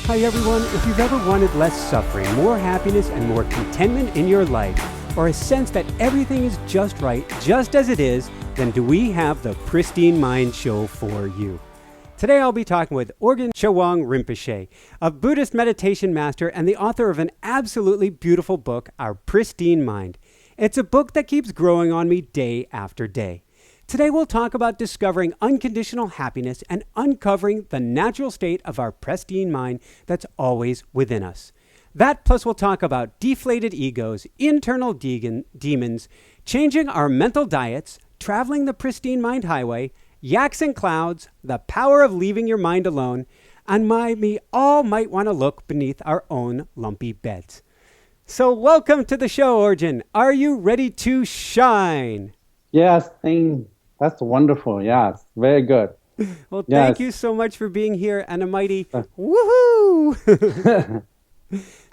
Hi everyone, if you've ever wanted less suffering, more happiness, and more contentment in your life, or a sense that everything is just right, just as it is, then do we have the Pristine Mind show for you. Today I'll be talking with Orgen Chowang Rinpoche, a Buddhist meditation master and the author of an absolutely beautiful book, Our Pristine Mind. It's a book that keeps growing on me day after day. Today we'll talk about discovering unconditional happiness and uncovering the natural state of our pristine mind that's always within us. That plus we'll talk about deflated egos, internal demons, changing our mental diets, traveling the pristine mind highway, yaks and clouds, the power of leaving your mind alone, and we all might want to look beneath our own lumpy beds. So welcome to the show, Orgen. Are you ready to shine? Yes, that's wonderful. Yes, very good. Well, thank you so much for being here, and a mighty woohoo!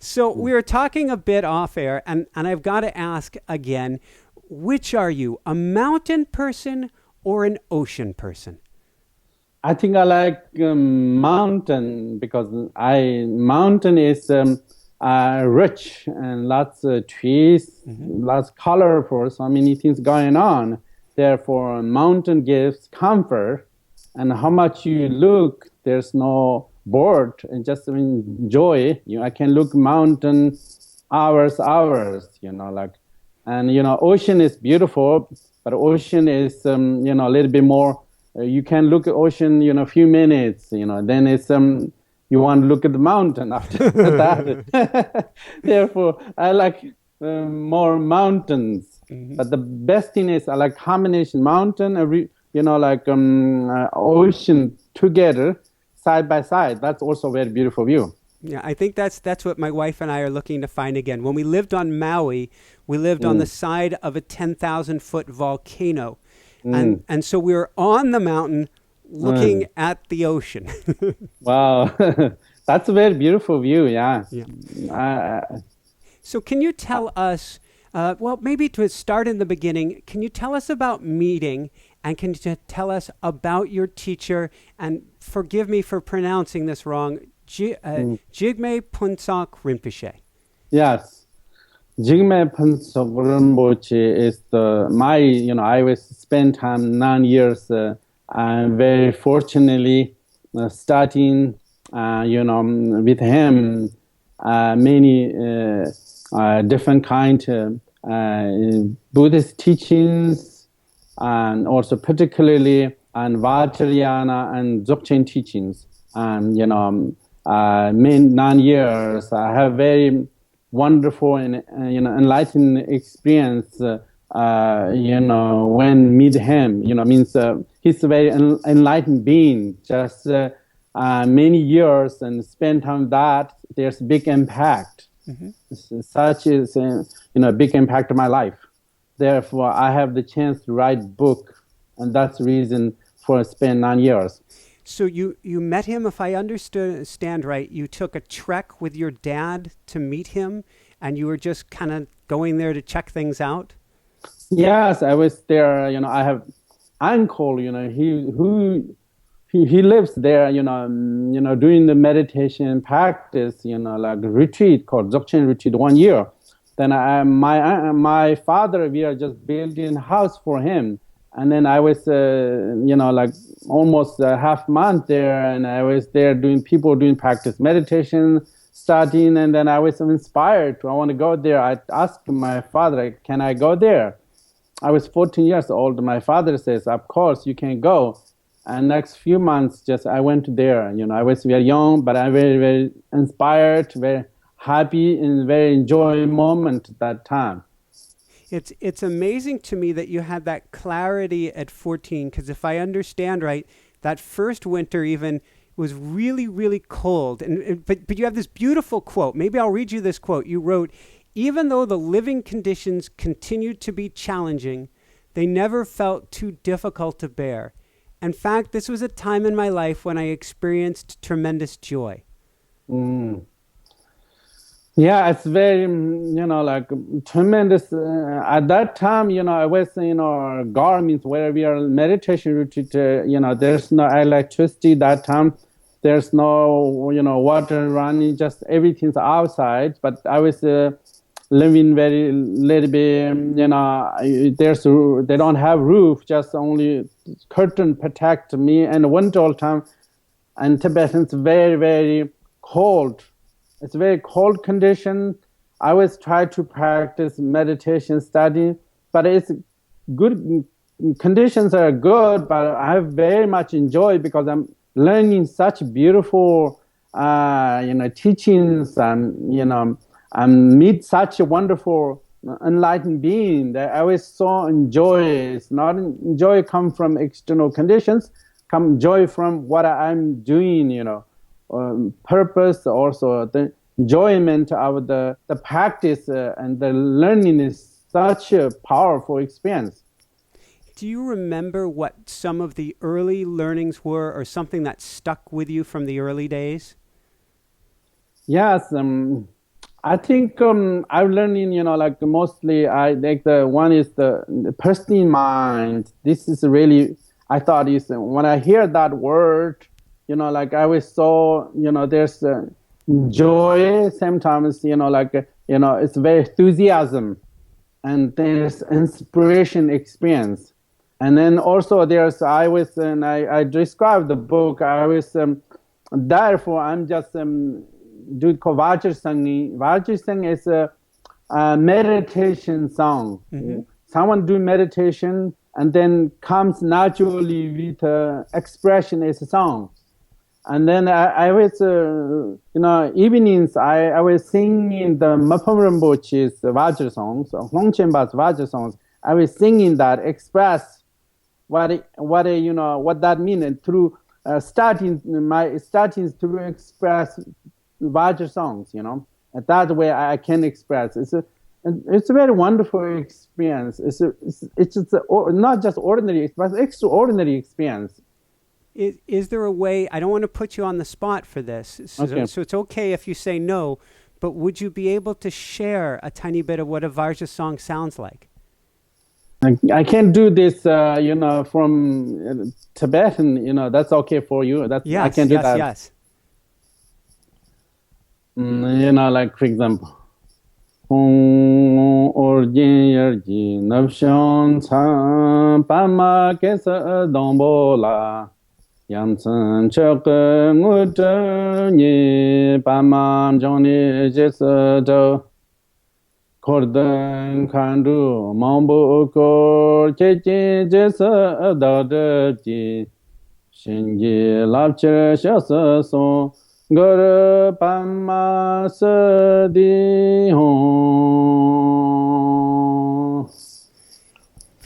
So we were talking a bit off air, and I've got to ask again, which are you, a mountain person or an ocean person? I think I like mountain because mountain is rich and lots of trees, lots colorful, so many things going on. Therefore, mountain gives comfort, and how much you look, there's no bored, and just enjoy. I can look mountain hours, and ocean is beautiful, but ocean is a little bit more. You can look at ocean, a few minutes, then it's you want to look at the mountain after that. Therefore, I like more mountains. But the best thing is I like combination mountain, ocean together, side by side. That's also a very beautiful view. Yeah, I think that's what my wife and I are looking to find again. When we lived on Maui, we lived on the side of a 10,000-foot volcano. And so we were on the mountain looking at the ocean. Wow. That's a very beautiful view, yeah. So can you tell us, maybe to start in the beginning, can you tell us about meeting, and can you tell us about your teacher, and forgive me for pronouncing this wrong, Jigme Phuntsok Rinpoche? Yes. Jigme Phuntsok Rinpoche is I was spent time 9 years, and very fortunately starting, with him, many different kind of Buddhist teachings, and also particularly and Vajrayana and Dzogchen teachings. And main 9 years, I have very wonderful and enlightened experience. When meet him, means he's a very enlightened being. Just many years and spend time that there's big impact. Such is a big impact on my life. Therefore, I have the chance to write book, and that's the reason for spend 9 years. So you met him, if I understand right, you took a trek with your dad to meet him, and you were just kind of going there to check things out? Yes, I was there. I have uncle, he lives there, doing the meditation practice, like retreat called Dzogchen retreat 1 year. Then my father, we are just building a house for him. And then I was, almost a half month there, and I was there doing practice meditation, studying, and then I was inspired I want to go there. I asked my father, can I go there? I was 14 years old. My father says, of course, you can go. And next few months, I went there. I was very young, but I'm very, very inspired, very happy, and very enjoying moment at that time. It's amazing to me that you had that clarity at 14, because if I understand right, that first winter even was really, really cold. But you have this beautiful quote. Maybe I'll read you this quote. You wrote, "Even though the living conditions continued to be challenging, they never felt too difficult to bear. In fact, this was a time in my life when I experienced tremendous joy." Yeah, it's very, tremendous. At that time, I was in our garments where we are meditation retreat. There's no electricity that time. there's no, water running, just everything's outside. But I was living very little bit, they don't have roof, just only curtain protect me. And winter all time, and Tibetan, it's very, very cold. It's very cold condition. I always try to practice meditation, study, but it's good. Conditions are good, but I very much enjoy because I'm learning such beautiful, teachings, and I meet such a wonderful enlightened being that I always so enjoy. It's not joy come from external conditions, come joy from what I'm doing, purpose, also the enjoyment of the practice and the learning is such a powerful experience. Do you remember what some of the early learnings were, or something that stuck with you from the early days? Yes, I think I'm learning, mostly I like the one is the Pristine Mind. This is really, I thought is when I hear that word, I was so, there's joy sometimes, it's very enthusiasm, and there's inspiration experience. And then also I described the book, therefore I'm just do called Vajrasanghi. Vajrasanghi is a meditation song. Mm-hmm. Someone do meditation and then comes naturally with expression as a song. And then I was, evenings, I was singing the Mapam Rinpoche's Vajra songs, Hongchenpa's Vajra songs. I was singing that, express what that means, and through starting to express Vajra songs, and that way I can express. It's a very wonderful experience. It's not just ordinary, but extraordinary experience. Is there a way, I don't want to put you on the spot for this, so it's okay if you say no, but would you be able to share a tiny bit of what a Vajra song sounds like? I can't do this, from Tibetan, that's okay for you. Yes, I can do that. Yes. Like for example, Orgen Chowang Rinpoche Yamsen Chöke Ngute Ni Pamam Joni Jesedo Korden Kandu Mambo Kor Cheche Jesedo Deji Shingi Lapche Shasa So Guru Pama Sadi Hon.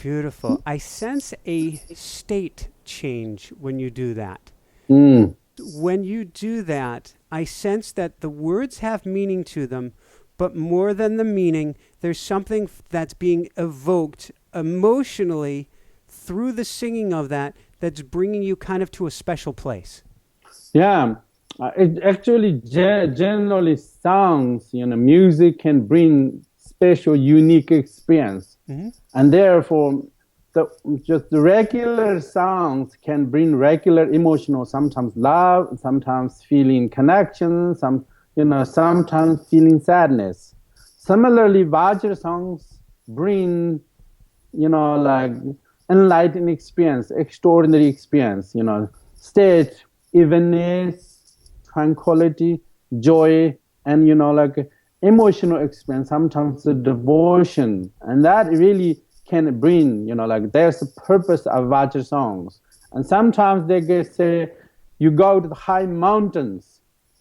Beautiful. I sense a state change when you do that. When you do that, I sense that the words have meaning to them, but more than the meaning, there's something that's being evoked emotionally through the singing of that that's bringing you kind of to a special place. Yeah. It actually generally sounds, music can bring special, unique experience. Mm-hmm. And therefore, just the regular sounds can bring regular emotional, sometimes love, sometimes feeling connection, sometimes feeling sadness. Similarly, Vajra songs bring, like enlightened experience, extraordinary experience, state, evenness, tranquility, joy, and like emotional experience, sometimes the devotion, and that really can bring, like there's a purpose of Vajra songs. And sometimes they say, you go to the high mountains,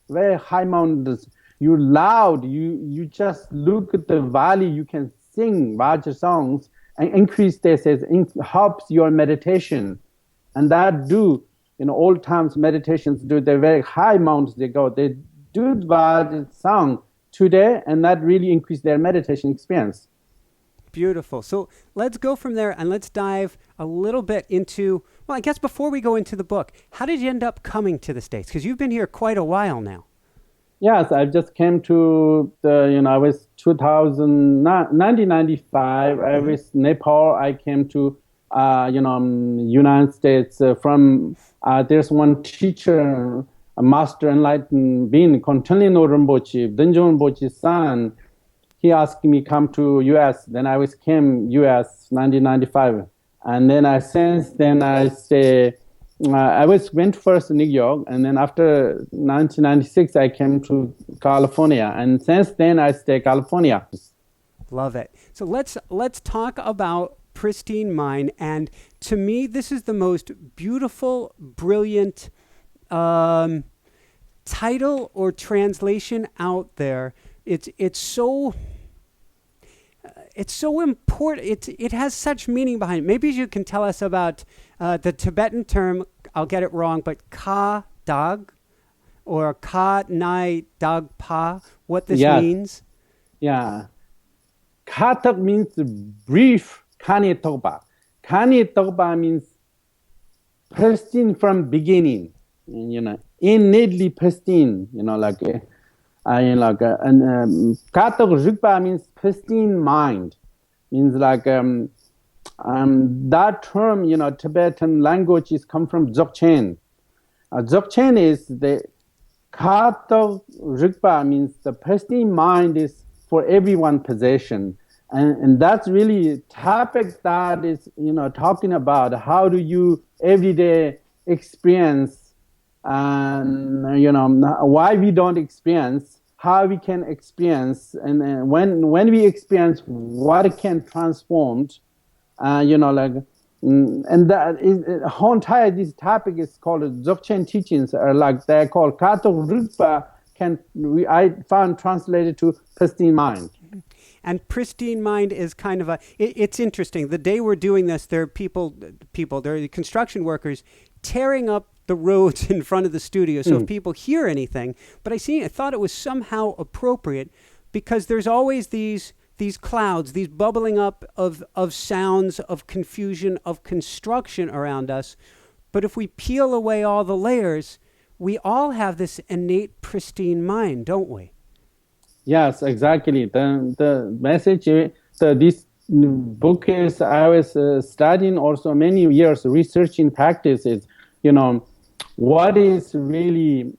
very high mountains, you're loud, you just look at the valley, you can sing Vajra songs and increase, they say, helps your meditation. And that old times meditations do, the very high mountains they go, they do Vajra song today, and that really increased their meditation experience. Beautiful. So let's go from there and let's dive a little bit into, well, I guess before we go into the book, how did you end up coming to the States? Because you've been here quite a while now. Yes, I just came to I was 1995. I was Nepal. I came to, United States from, there's one teacher a master enlightened being, Contenlino Rinpoche, Denjo Rinpoche's son, he asked me come to U.S. Then I came U.S. 1995, and then I went first to New York, and then after 1996 I came to California, and since then I stay California. Love it. So let's talk about Pristine Mind, and to me this is the most beautiful, brilliant title or translation out there. It's so important. It has such meaning behind it. Maybe you can tell us about the Tibetan term. I'll get it wrong, but ka dag or ka nai dag pa. What this means? Yeah, ka tak means brief. Kani tokpa. Kani tokpa means pristine from beginning. Innately pristine. Katak Rikpa means pristine mind. Means that term, Tibetan languages come from Dzogchen. Dzogchen is the Katak Rikpa means the pristine mind is for everyone possession. And that's really topic that is, talking about how do you everyday experience why we don't experience, how we can experience, and when we experience, what can transform, and that is whole entire this topic is called Dzogchen teachings, they're called Kato Rukpa. I found translated to Pristine Mind. And Pristine Mind is kind of it's interesting. The day we're doing this, there are people, there are construction workers tearing up the roads in front of the studio. So if people hear anything, but I thought it was somehow appropriate because there's always these clouds, these bubbling up of sounds, of confusion, of construction around us. But if we peel away all the layers, we all have this innate pristine mind, don't we? Yes, exactly. The message, this book is, I was studying also many years, researching practices, what is really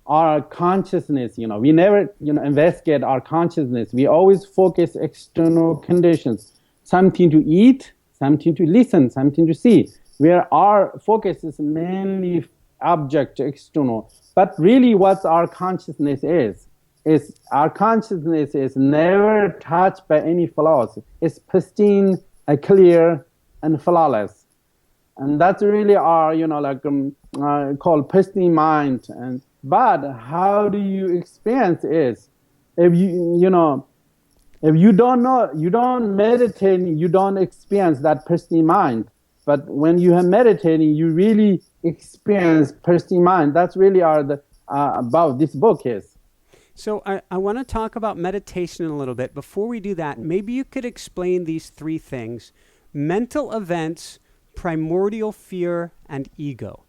our consciousness. We never, investigate our consciousness. We always focus external conditions, something to eat, something to listen, something to see, where our focus is mainly object, external. But really what our consciousness is our consciousness is never touched by any flaws. It's pristine, clear, and flawless. And that's really our, called pristine mind. But how do you experience it? If you don't know, you don't meditate, you don't experience that pristine mind. But when you are meditating, you really experience pristine mind. That's really about this book is. So I want to talk about meditation a little bit. Before we do that, maybe you could explain these three things: mental events, primordial fear, and ego.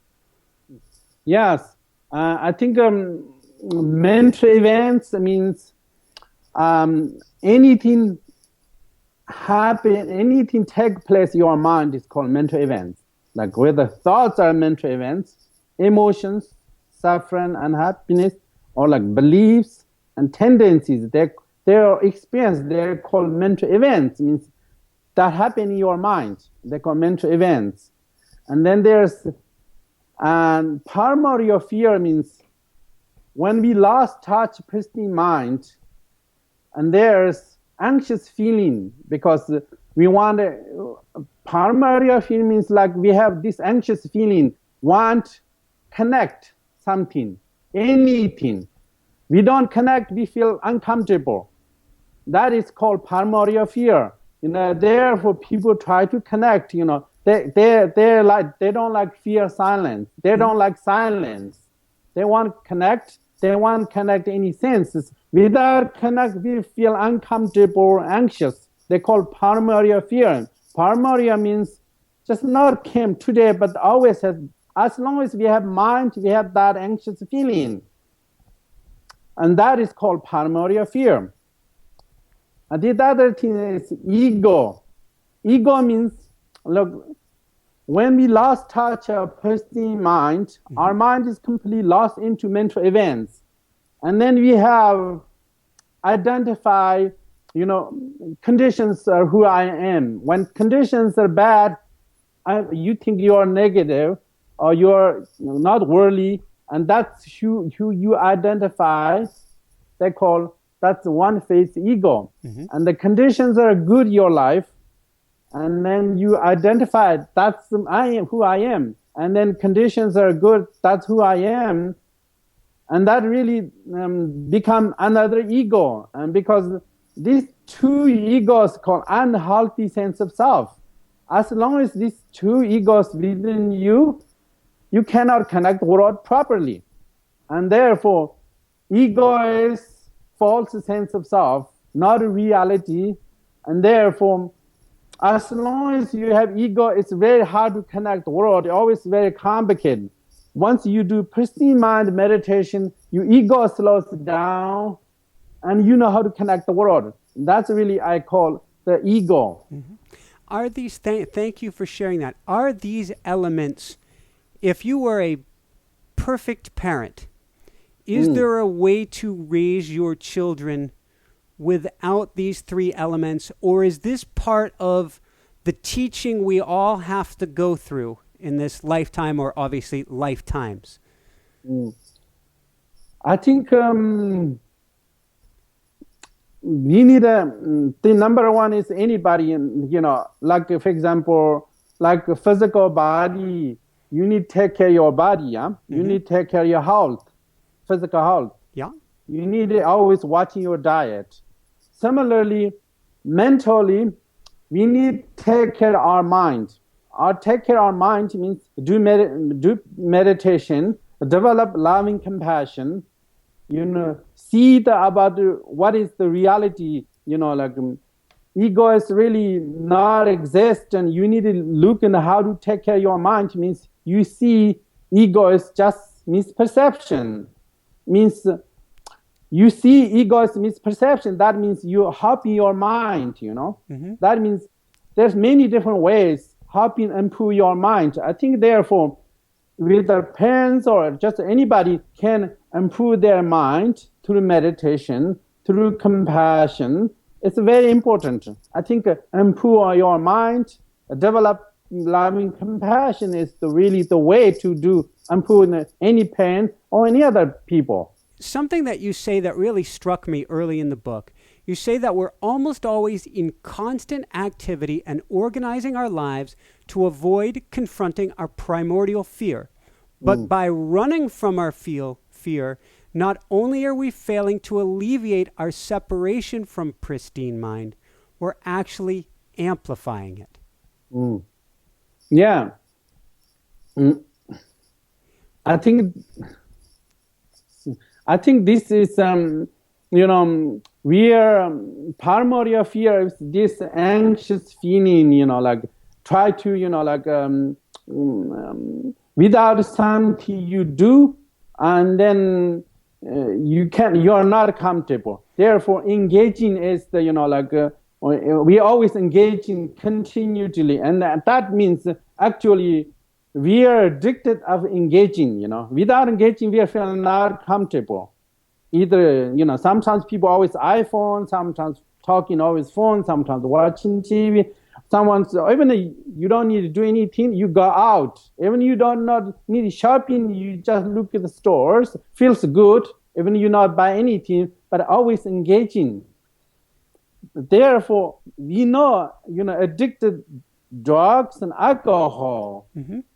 Yes. I think mental events means anything happen, anything take place in your mind is called mental events. Like whether thoughts are mental events, emotions, suffering, unhappiness, or like beliefs and tendencies, their experience, they're called mental events. Means that happen in your mind. They're called mental events. And then there's primordial fear means when we lost touch pristine mind, and there's anxious feeling because we want primordial fear means like we have this anxious feeling, want connect something, anything. We don't connect, we feel uncomfortable. That is called primordial fear. Therefore people try to connect, they don't like fear silence. They don't like silence. They want connect, they want connect any senses. Without connect, we feel uncomfortable, anxious. They call primordial fear. Primordial means just not came today, but always has. As long as we have mind, we have that anxious feeling. And that is called primordial fear. And the other thing is ego. Ego means, look, when we lost touch of pristine mind, our mind is completely lost into mental events. And then we have identify, conditions are who I am. When conditions are bad, you think you are negative or you're not worthy, and that's who you identify. That's one-faced ego. And the conditions are good in your life, and then you identify I am who I am. And then conditions are good, that's who I am. And that really become another ego. And because these two egos called unhealthy sense of self. As long as these two egos within you, you cannot connect the world properly. And therefore, ego is false sense of self, not a reality. And therefore, as long as you have ego, it's very hard to connect the world. It's always very complicated. Once you do pristine mind meditation, your ego slows down, and you know how to connect the world. That's really I call the ego. Are these, thank you for sharing that. Are these elements, if you were a perfect parent, is there a way to raise your children without these three elements, or is this part of the teaching we all have to go through in this lifetime, or obviously lifetimes? I think we need the number one is anybody, like for example, like a physical body, you need to take care of your body, yeah? You need to take care of your health, physical health. Yeah. You need to always watching your diet. Similarly, mentally, we need to take care of our mind. Take care of our mind means do meditation, develop loving compassion, see about what is the reality, ego is really not exist, and you need to look into how to take care of your mind. Means you see ego is just misperception. Means you see ego is misperception. That means you're helping your mind, That means there's many different ways helping improve your mind. I think therefore, with the parents or just anybody can improve their mind through meditation, through compassion. It's very important. I think improve your mind, develop loving compassion is really the way to do improve any parent or any other people. Something that you say that really struck me early in the book, you say that we're almost always in constant activity and organizing our lives to avoid confronting our primordial fear. But by running from our fear, not only are we failing to alleviate our separation from pristine mind, we're actually amplifying it. Yeah. I think this is, we are primordial fear is this anxious feeling, try to, without something you do, and then you're not comfortable. Therefore, engaging is the, we always engaging continually, and that means actually we are addicted of engaging, Without engaging, we feel not comfortable. Either, sometimes people always iPhone, sometimes talking always phone, sometimes watching TV. Even you don't need to do anything, you go out. Even you don't not need shopping, you just look at the stores, feels good. Even you not buy anything, but always engaging. Therefore, we know, addicted drugs and alcohol,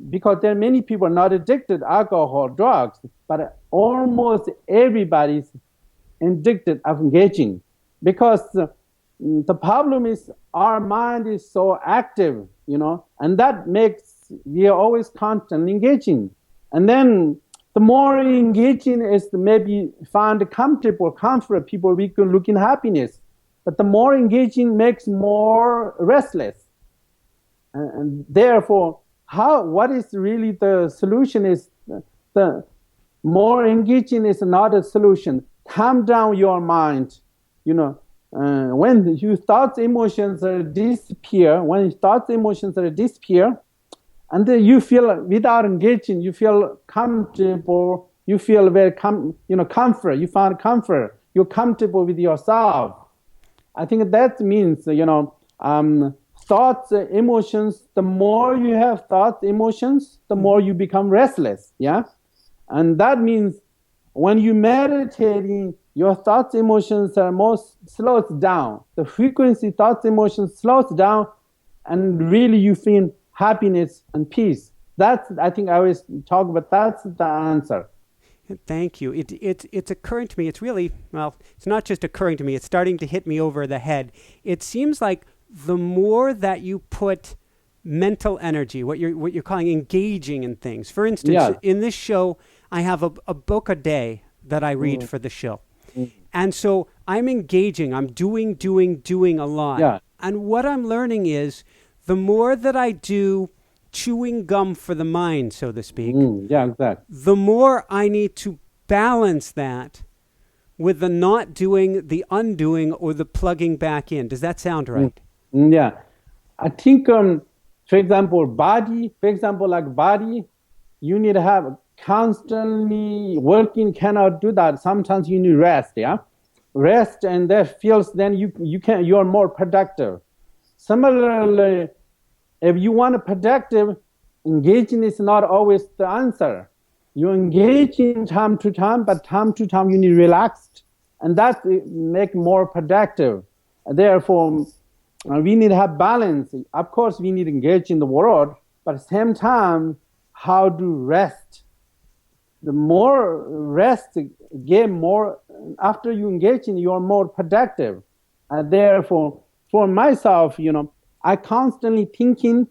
because there are many people not addicted to alcohol, drugs, but almost everybody's addicted of engaging, because the problem is our mind is so active, and that makes we are always constantly engaging. And then the more engaging is maybe find comfort people, we can look in happiness. But the more engaging makes more restless. And therefore, what is really the solution is the more engaging is not a solution. Calm down your mind, when your thoughts, emotions disappear, And then you feel, without engaging, you feel comfortable, you feel very comfort, you find comfort, you're comfortable with yourself. I think that means, thoughts, emotions, the more you have thoughts, emotions, the more you become restless, yeah? And that means when you meditating, your thoughts, emotions are slows down. The frequency, thoughts, emotions slows down, and really you feel happiness and peace. That's, I think I always talk about, that's the answer. Thank you. It's occurring to me. It's really, well, it's not just occurring to me. It's starting to hit me over the head. It seems like the more that you put mental energy, what you're calling engaging in things. For instance, in this show, I have a book a day that I read for the show. And so I'm engaging. I'm doing a lot. Yeah. And what I'm learning is the more that I do chewing gum for the mind, so to speak, exactly. the more I need to balance that with the not doing, the undoing, or the plugging back in. Does that sound right? Yeah. I think, for example, body, you need to have constantly working, cannot do that. Sometimes you need rest, yeah? Rest, and that feels, then you're more productive. Similarly, if you want to productive, engaging is not always the answer. You engage in time to time, but time to time you need relaxed, and that make more productive. Therefore, we need to have balance. Of course, we need to engage in the world, but at the same time, how to rest. The more rest, get more, after you engage in, you're more productive. Therefore, for myself, I constantly thinking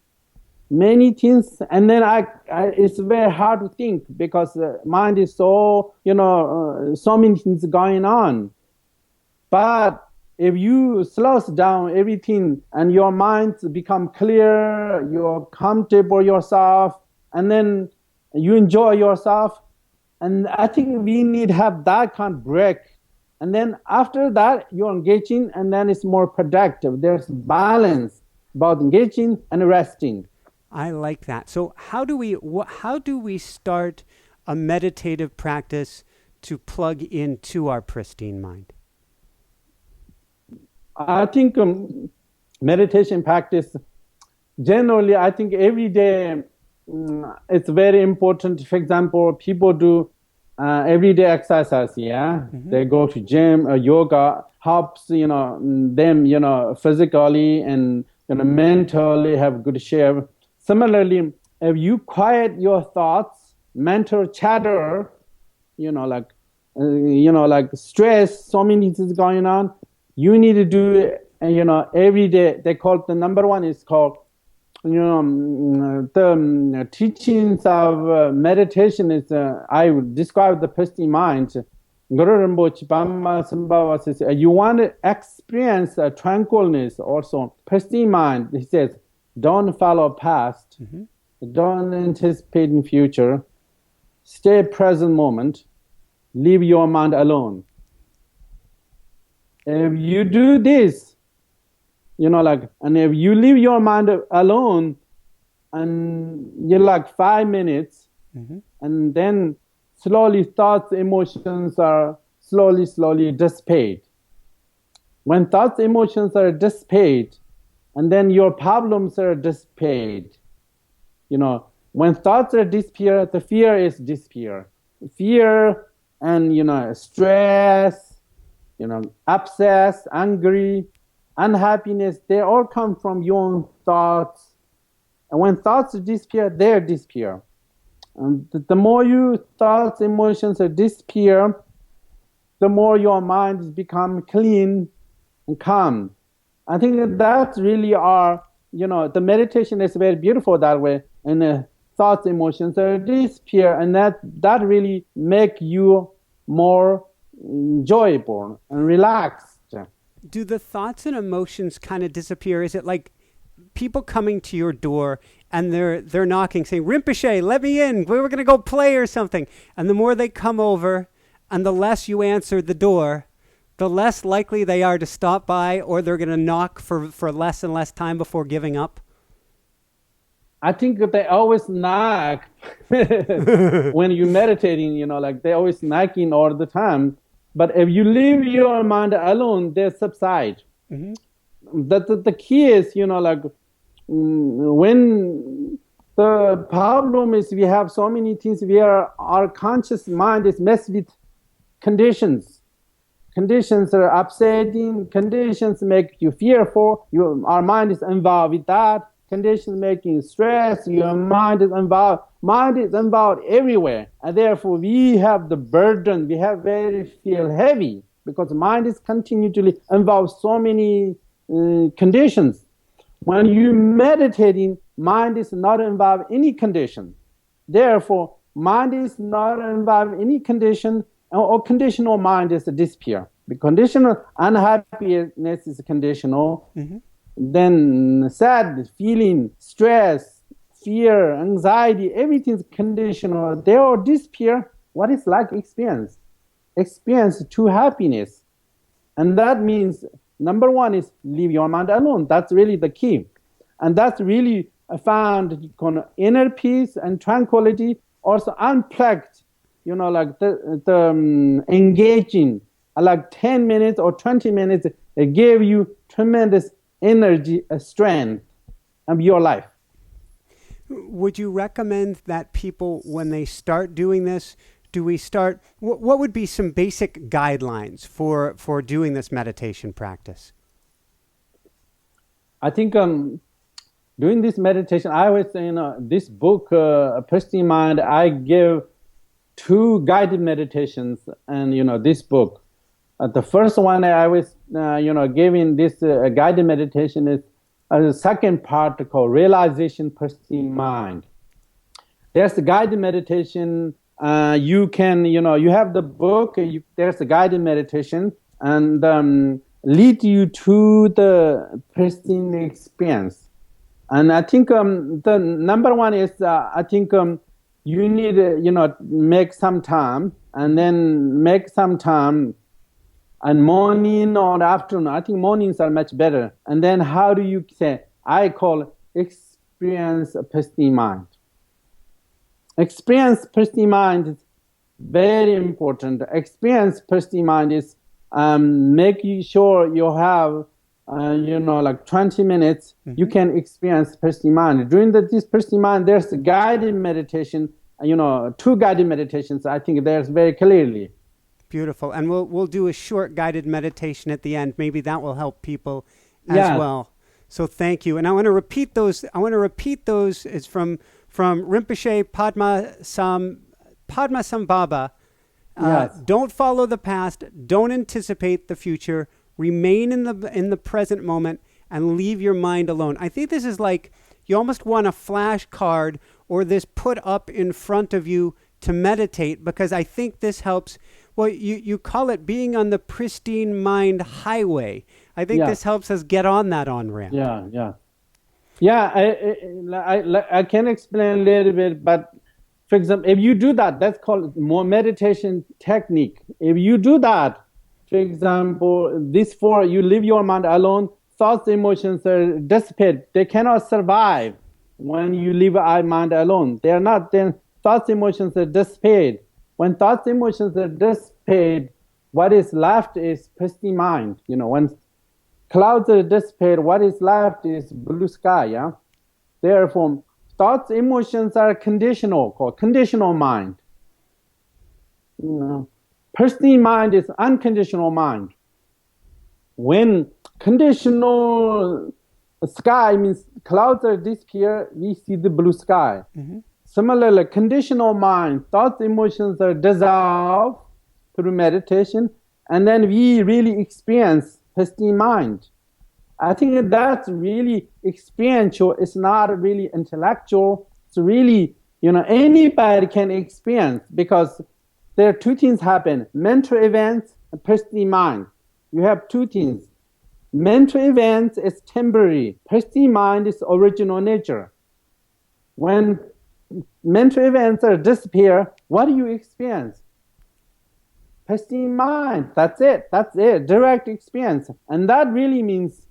many things, and then it's very hard to think because the mind is so, so many things going on. But if you slow down everything and your mind become clear, you're comfortable yourself, and then you enjoy yourself, and I think we need to have that kind of break. And then after that, you're engaging, and then it's more productive. There's balance about engaging and resting. I like that. So how do we start a meditative practice to plug into our pristine mind? I think meditation practice, generally, I think every day it's very important. For example, people do everyday exercise, yeah? They go to gym, yoga helps, them, physically and mentally have good shape. Similarly, if you quiet your thoughts, mental chatter, like stress, so many things going on, you need to do, every day. They call it, the number one is called, the teachings of meditation is, I would describe the pristine mind. Guru Rinpoche, Bama Sambhava says, you want to experience tranquilness also. Pristine mind, he says, don't follow past, don't anticipate in future, stay present moment, leave your mind alone. If you do this, and if you leave your mind alone, and you're 5 minutes, and then slowly thoughts, emotions are slowly dissipate. When thoughts, emotions are dissipate, and then your problems are dissipate. When thoughts are disappear, the fear is disappear. Fear and stress, upset, angry, unhappiness, they all come from your own thoughts. And when thoughts disappear, they disappear. And the more your thoughts, emotions disappear, the more your mind has become clean and calm. I think that's really the meditation is very beautiful that way. And the thoughts, emotions disappear, and that really make you more enjoyable and relaxed. Do the thoughts and emotions kind of disappear? Is it like people coming to your door and they're knocking, saying, Rinpoche, let me in, we're going to go play or something. And the more they come over and the less you answer the door, the less likely they are to stop by, or they're going to knock for less and less time before giving up? I think that they always knock when you're meditating, like they always knocking all the time. But if you leave your mind alone, they subside. Mm-hmm. The key is, when the problem is we have so many things where our conscious mind is messed with conditions. Conditions are upsetting, conditions make you fearful, our mind is involved with that. Conditions making stress, your mind is involved. Mind is involved everywhere. And therefore we have the burden, we have very feel heavy because mind is continually involved so many conditions. When you meditating, mind is not involved in any condition. Therefore, mind is not involved in any condition, or conditional mind is disappear. The conditional unhappiness is conditional. Mm-hmm. Then sad feeling, stress, fear, anxiety, everything is conditional. They all disappear. What is like experience? Experience true happiness. And that means, number one is leave your mind alone. That's really the key. And that's really found inner peace and tranquility, also unplugged, like the engaging, like 10 minutes or 20 minutes, it gave you tremendous energy, strength of your life. Would you recommend that people, when they start doing this, what would be some basic guidelines for doing this meditation practice? I think doing this meditation, I always say, this book, Pristine Mind, I give 2 guided meditations and, this book. The first one I was, giving this guided meditation is a second part called Realization Pristine Mind. There's the guided meditation. You can, you have the book. There's a guided meditation and lead you to the pristine experience. And I think the number one is I think you need make some time and then make some time. And morning or afternoon, I think mornings are much better. And then how do you say, I call experience pristine mind. Experience pristine mind is very important. Experience pristine mind is making sure you have, like 20 minutes, mm-hmm. you can experience pristine mind. During this pristine mind, there's a guided meditation, 2 guided meditations, I think there's very clearly. Beautiful. And we'll do a short guided meditation at the end. Maybe that will help people as well. So thank you. And I want to repeat those. It's from Rinpoche Padmasambhava. Yes. Don't follow the past. Don't anticipate the future. Remain in the present moment and leave your mind alone. I think this is like you almost want a flashcard or this put up in front of you to meditate, because I think this helps. Well, you call it being on the pristine mind highway. I think this helps us get on that on-ramp. I can explain a little bit, but for example, if you do that, that's called more meditation technique. If you do that, for example, you leave your mind alone, thoughts, emotions are dissipate. They cannot survive when you leave your mind alone. They are not, then thoughts, emotions are dissipate. When thoughts, emotions are dissipated, what is left is pristine mind. When clouds are dissipated, what is left is blue sky. Therefore, thoughts, emotions are conditional, called conditional mind. Pristine mind is unconditional mind. When conditional sky means clouds are disappear, we see the blue sky. Mm-hmm. Similarly, conditional mind, thoughts, emotions are dissolved through meditation, and then we really experience pristine mind. I think that's really experiential. It's not really intellectual. It's really, anybody can experience, because there are 2 things happen: mental events and pristine mind. You have 2 things. Mental events is temporary. Pristine mind is original nature. When mental events are disappear, what do you experience? Pristine mind. That's it. Direct experience. And that really means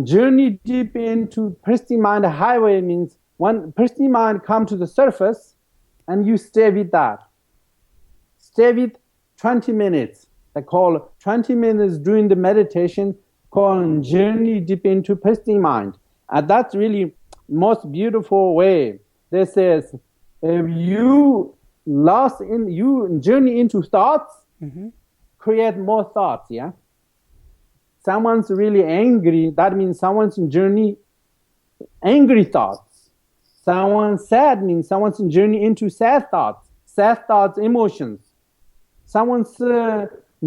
journey deep into pristine mind highway means when pristine mind come to the surface, and you stay with that. Stay with 20 minutes. I call 20 minutes during the meditation called journey deep into pristine mind. And that's really most beautiful way. They says, if you journey into thoughts, create more thoughts, yeah? Someone's really angry, that means someone's journey angry thoughts. Someone's sad means someone's journey into sad thoughts, emotions. Someone's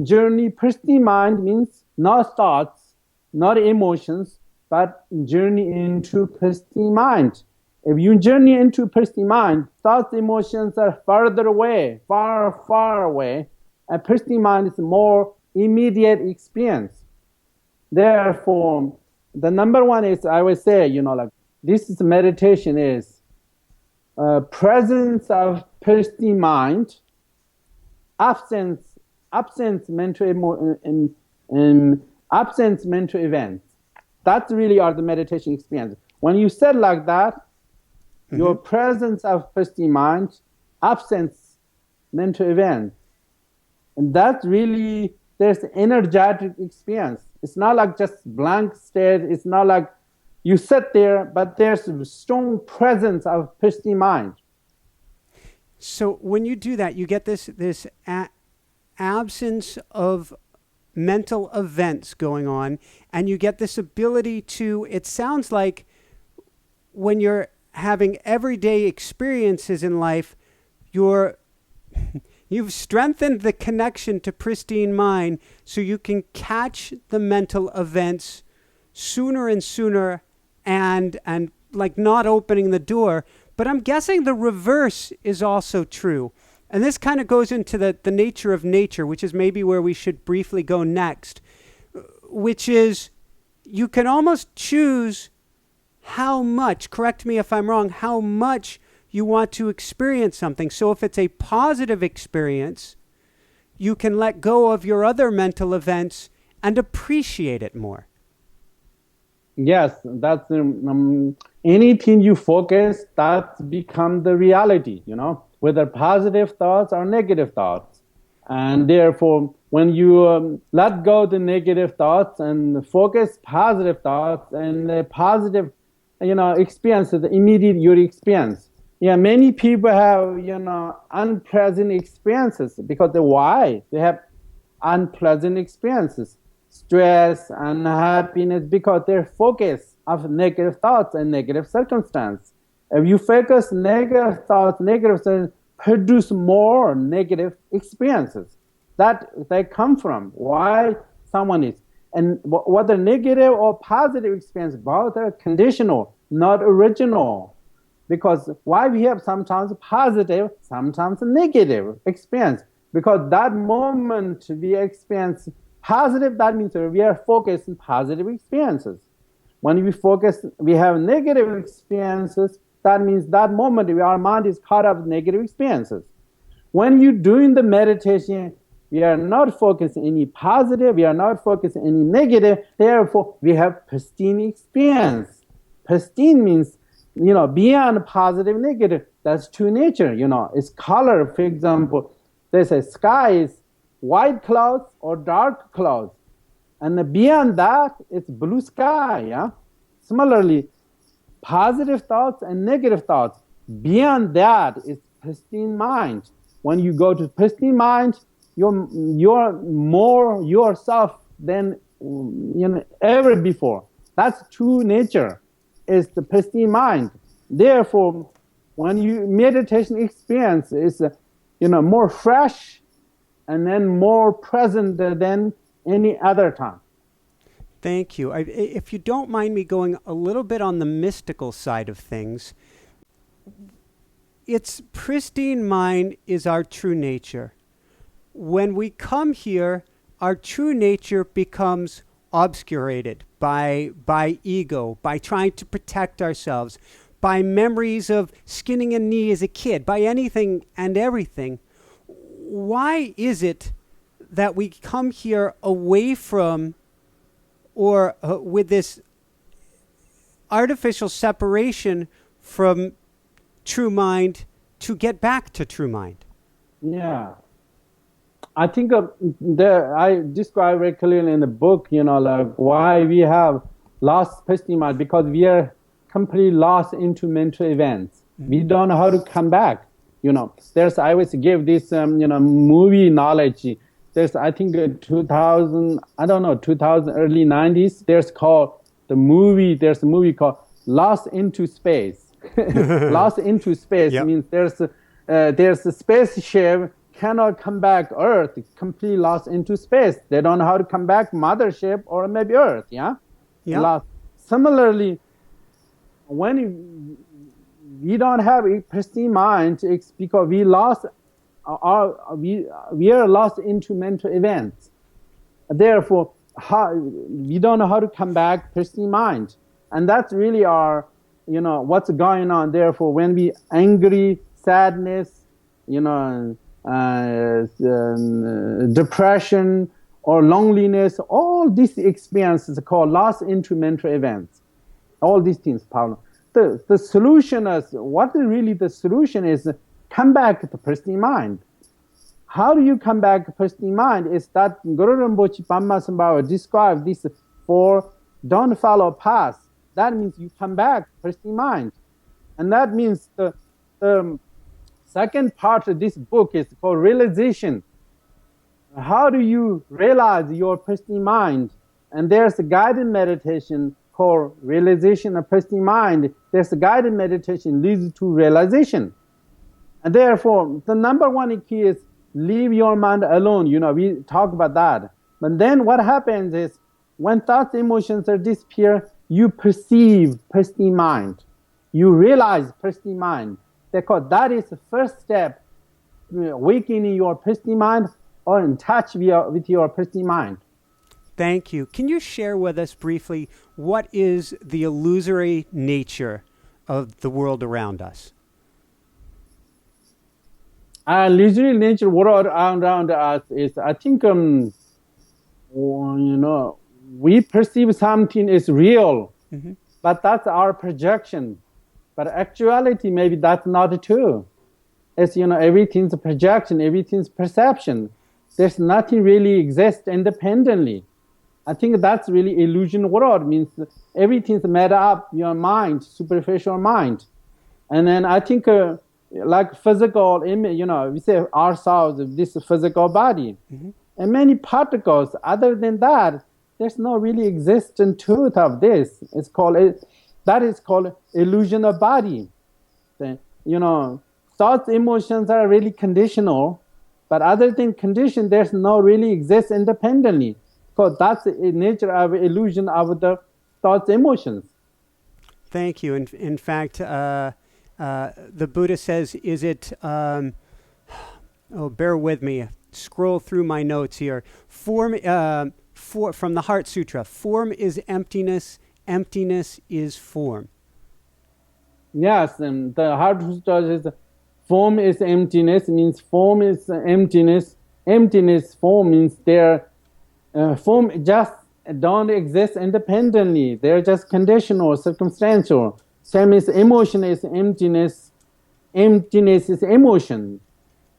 journey pristine mind means not thoughts, not emotions, but journey into pristine mind. If you journey into pristine mind, thoughts, emotions are further away, far, far away, and pristine mind is more immediate experience. Therefore, the number one is, I would say, like this is meditation is presence of pristine mind, absence mental absence mental events. That really are the meditation experience. When you said like that, your presence of pristine mind, absence mental events, and that's really there's energetic experience. It's not like just blank state. It's not like you sit there, but there's a strong presence of pristine mind. So when you do that, you get this absence of mental events going on, and you get this ability to, it sounds like when you're having everyday experiences in life, you've strengthened the connection to pristine mind so you can catch the mental events sooner and sooner and like not opening the door. But I'm guessing the reverse is also true. And this kind of goes into the nature of nature, which is maybe where we should briefly go next, which is you can almost choose how much, correct me if I'm wrong, how much you want to experience something. So if it's a positive experience, you can let go of your other mental events and appreciate it more. Yes, that's anything you focus, that become the reality, whether positive thoughts or negative thoughts. And therefore, when you let go the negative thoughts and focus positive thoughts and the positive, experiences, the immediate your experience. Yeah, many people have, unpleasant experiences because why? They have unpleasant experiences, stress, unhappiness, because they're focused of negative thoughts and negative circumstance. If you focus negative thoughts, produce more negative experiences that they come from why someone is. And whether negative or positive experience, both are conditional, not original. Because why we have sometimes positive, sometimes negative experience. Because that moment we experience positive, that means we are focused on positive experiences. When we have negative experiences, that means that moment our mind is caught up with negative experiences. When you're doing the meditation, we are not focused on any positive, we are not focused on any negative, therefore we have pristine experience. Pristine means, beyond positive, negative. That's true nature, It's color, for example. They say sky is white clouds or dark clouds. And beyond that, it's blue sky, yeah? Similarly, positive thoughts and negative thoughts. Beyond that is pristine mind. When you go to pristine mind, you're more yourself than ever before. That's true nature. Is the pristine mind. Therefore, when you meditation experience is more fresh and then more present than any other time. Thank you. If you don't mind me going a little bit on the mystical side of things, it's pristine mind is our true nature. When we come here, our true nature becomes obscurated by ego, by trying to protect ourselves, by memories of skinning a knee as a kid, by anything and everything. Why is it that we come here away from or with this artificial separation from true mind to get back to true mind? Yeah. I think I describe very clearly in the book, like why we have lost pristine mind, because we are completely lost into mental events. We don't know how to come back. I always give this, movie knowledge. There's, I think, 2000, early 90s. There's a movie called Lost into Space. Lost into Space means there's a spaceship cannot come back Earth, completely lost into space. They don't know how to come back mothership or maybe Earth, yeah? Lost. Similarly, when we don't have a pristine mind, it's because we are lost into mental events. Therefore, we don't know how to come back pristine mind. And that's really our, what's going on. Therefore, when we angry, sadness, depression or loneliness, all these experiences are called lost into mental events. All these things, Paulo. The solution is, the solution is come back to pristine mind. How do you come back to pristine mind? Is that Guru Rinpoche Pamma Sambhava described this for don't follow path. That means you come back to pristine mind. And that means the second part of this book is called realization. How do you realize your pristine mind? And there's a guided meditation called realization of pristine mind. There's a guided meditation leads to realization. And therefore, the number one key is leave your mind alone. We talk about that. But then what happens is when thoughts, emotions are disappear, you perceive pristine mind. You realize pristine mind. Because that is the first step to awakening your pristine mind or in touch with your pristine mind. Thank you. Can you share with us briefly what is the illusory nature of the world around us? Illusory nature world around us is, I think, we perceive something is real, but that's our projection. But actuality, maybe that's not true. It's, everything's a projection, everything's perception. There's nothing really exists independently. I think that's really illusion world, means everything's made up, your mind, superficial mind. And then I think like physical image, we say ourselves, this physical body. And many particles, other than that, there's no really existent truth of this. That is called illusion of body. Thoughts, emotions are really conditional, but other than condition, there's no really exist independently. Because that's the nature of illusion of the thoughts, emotions. Thank you. In fact, the Buddha says, is it, bear with me, scroll through my notes here. From the Heart Sutra, form is emptiness, emptiness is form. Yes, and the Heart Sutra is form is emptiness, means form is emptiness. Emptiness, form means form just don't exist independently. They're just conditional, circumstantial. Same as emotion is emptiness. Emptiness is emotion.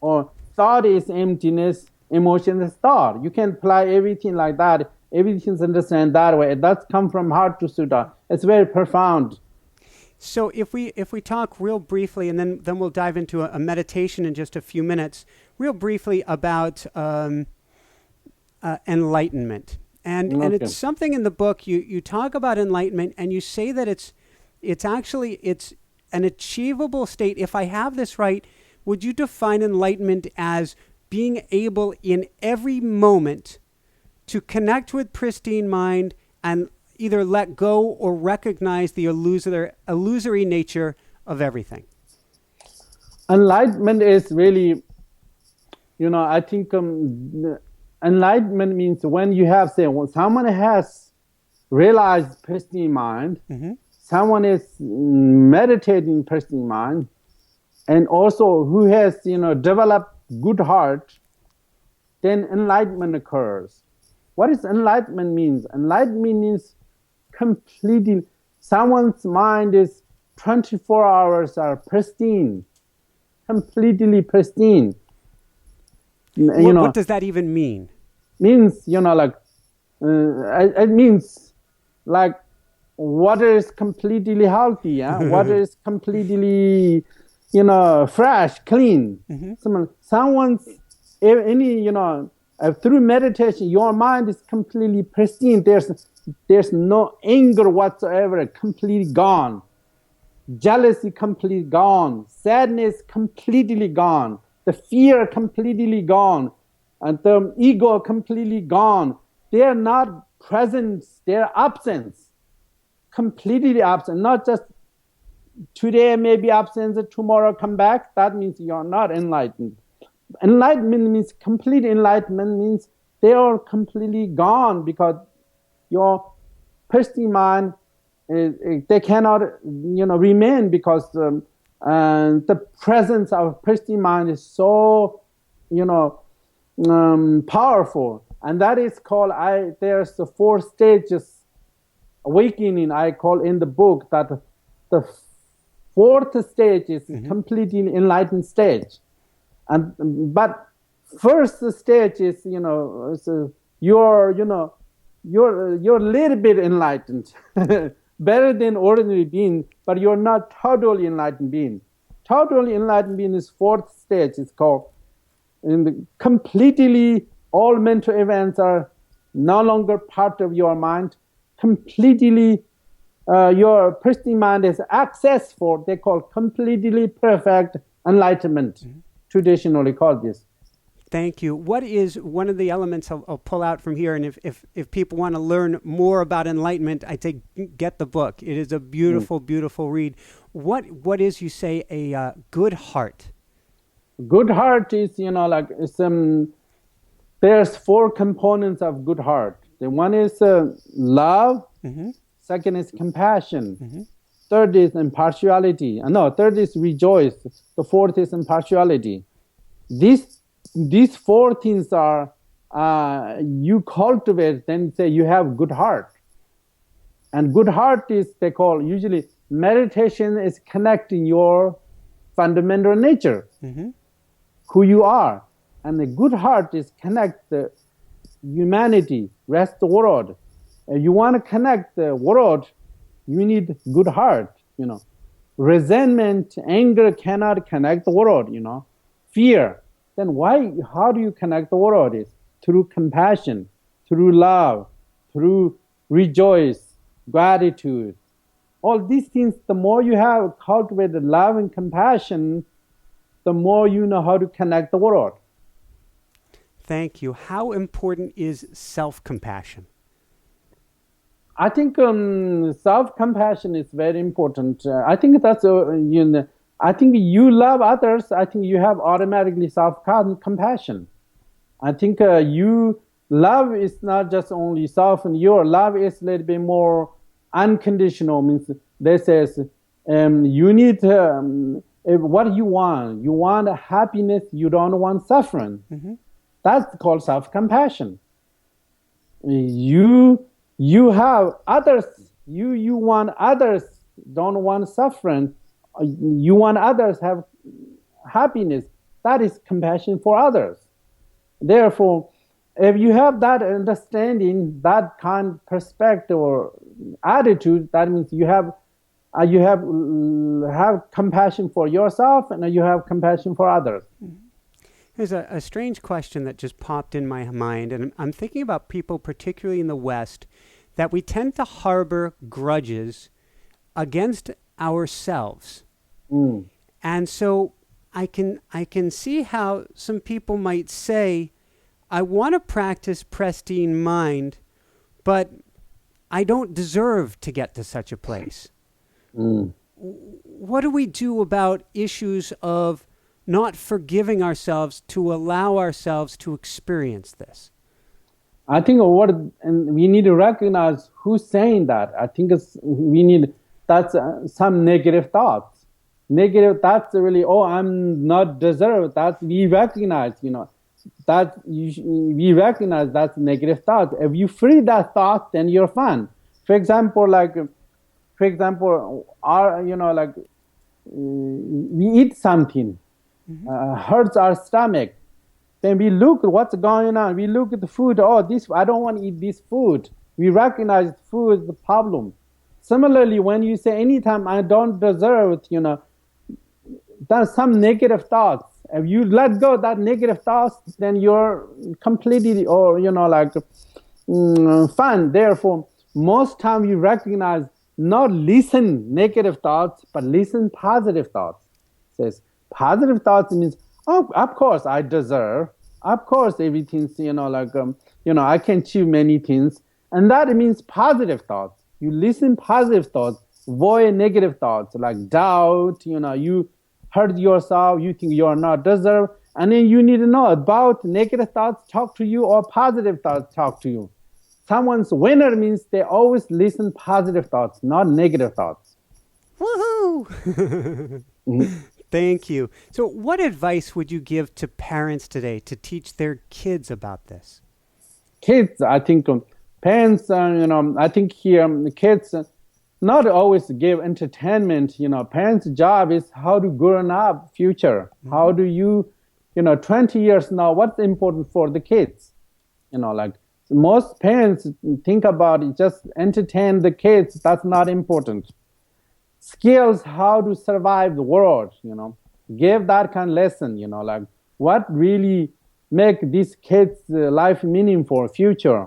Or thought is emptiness. Emotion is thought. You can apply everything like that. Everything's understand that way. That's come from Heart Sutra. It's very profound. So if we talk real briefly, and then we'll dive into a meditation in just a few minutes, real briefly about enlightenment. And it's something in the book, you talk about enlightenment, and you say that it's an achievable state. If I have this right, would you define enlightenment as being able in every moment to connect with pristine mind and either let go or recognize the illusory nature of everything? Enlightenment is really, I think enlightenment means when you have, when someone has realized pristine mind, someone is meditating pristine mind, and also who has, developed good heart, then enlightenment occurs. What does enlightenment means? Enlightenment means completely, someone's mind is 24 hours are pristine, completely pristine. What does that even mean? Means, like, it means like water is completely healthy, yeah? Water is completely, fresh, clean. Someone's, through meditation, your mind is completely pristine. There's no anger whatsoever, completely gone. Jealousy completely gone. Sadness completely gone. The fear completely gone. And the ego completely gone. They are not presence, they are absence. Completely absent. Not just today maybe absence, tomorrow come back. That means you are not enlightened. Enlightenment means, complete enlightenment means they are completely gone, because your pristine mind, they cannot remain, because the presence of pristine mind is so powerful. And that is called, there's the 4 stages awakening, I call in the book, that the 4th stage is completely enlightened stage. But first stage is, you're a little bit enlightened, better than ordinary being, but you're not totally enlightened being. Totally enlightened being is 4th stage. It's called, completely all mental events are no longer part of your mind. Completely, your pristine mind is access for, they call completely perfect enlightenment. Traditionally called this. Thank you. What is one of the elements I'll pull out from here? And if people want to learn more about enlightenment, I say get the book. It is a beautiful, beautiful read. What is, you say, a good heart? Good heart is, there's 4 components of good heart. The one is love. Second is compassion. Third is impartiality. Third is rejoice. The 4th is impartiality. These 4 things are, you cultivate, then say you have good heart. And good heart is, they call, usually meditation is connecting your fundamental nature, who you are. And the good heart is connect the humanity, rest the world. If you want to connect the world, you need good heart, Resentment, anger cannot connect the world, Fear. Then how do you connect the world? Is through compassion, through love, through rejoice, gratitude. All these things, the more you have cultivated love and compassion, the more you know how to connect the world. Thank you. How important is self-compassion? I think self-compassion is very important. I think that's I think you love others. I think you have automatically self-compassion. I think love is not just only self, and your love is a little bit more unconditional. Means they says you need what you want. You want happiness. You don't want suffering. That's called self-compassion. You have others, you want others, don't want suffering. You want others have happiness. That is compassion for others. Therefore, if you have that understanding, that kind of perspective or attitude, that means you have compassion for yourself and you have compassion for others. There's a strange question that just popped in my mind, and I'm thinking about people, particularly in the West, that we tend to harbor grudges against ourselves. And so I can see how some people might say, I want to practice pristine mind, but I don't deserve to get to such a place. What do we do about issues of not forgiving ourselves to allow ourselves to experience this? I think we need to recognize who's saying that. I think that's some negative thoughts. Negative, that's really, I'm not deserved. That we recognize, we recognize that's negative thought. If you free that thought, then you're fine. For example, like for example, we eat something, hurts our stomach. Then we look at what's going on. We look at the food. Oh, this I don't want to eat this food. We recognize food is the problem. Similarly, when you say anytime I don't deserve it, there's some negative thoughts. If you let go of that negative thoughts, then you're completely fine. Therefore, most time you recognize not listen negative thoughts, but listen positive thoughts. It says positive thoughts means, oh, of course I deserve. Of course everything's, I can achieve many things. And that means positive thoughts. You listen positive thoughts, avoid negative thoughts like doubt, you hurt yourself, you think you are not deserved. And then you need to know about negative thoughts talk to you or positive thoughts talk to you. Someone's winner means they always listen positive thoughts, not negative thoughts. Woohoo! Thank you. So what advice would you give to parents today to teach their kids about this? Kids, I think parents, I think here kids not always give entertainment. Parents' job is how to grow up future. How do you, 20 years now, what's important for the kids? Most parents think about it, just entertain the kids. That's not important. Skills, how to survive the world, give that kind of lesson, what really make these kids' life meaningful future,